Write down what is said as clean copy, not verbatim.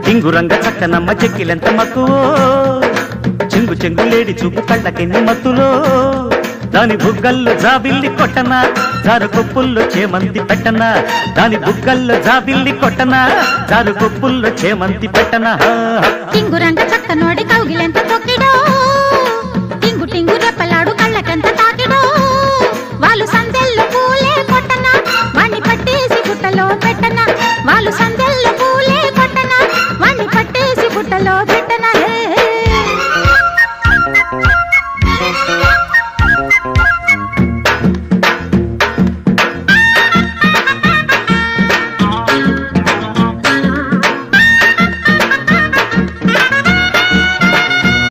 టింగురంగ చక్కనమ్మ చెక్కిలెంత మక్కువో చెంగు చెంగులేడి చూపు కళ్ళకెన్ని మత్తులో దాని బుగ్గల్లో జాబిల్లి కొట్టనా జారు కొప్పుల్లో చేమంతి పెట్టనా దాని బుగ్గల్లో జాబిల్లి కొట్టనా జారు కొప్పుల్లో చేమంతి పెట్టనా టింగురంగ చక్కనోడి కౌగిలెంత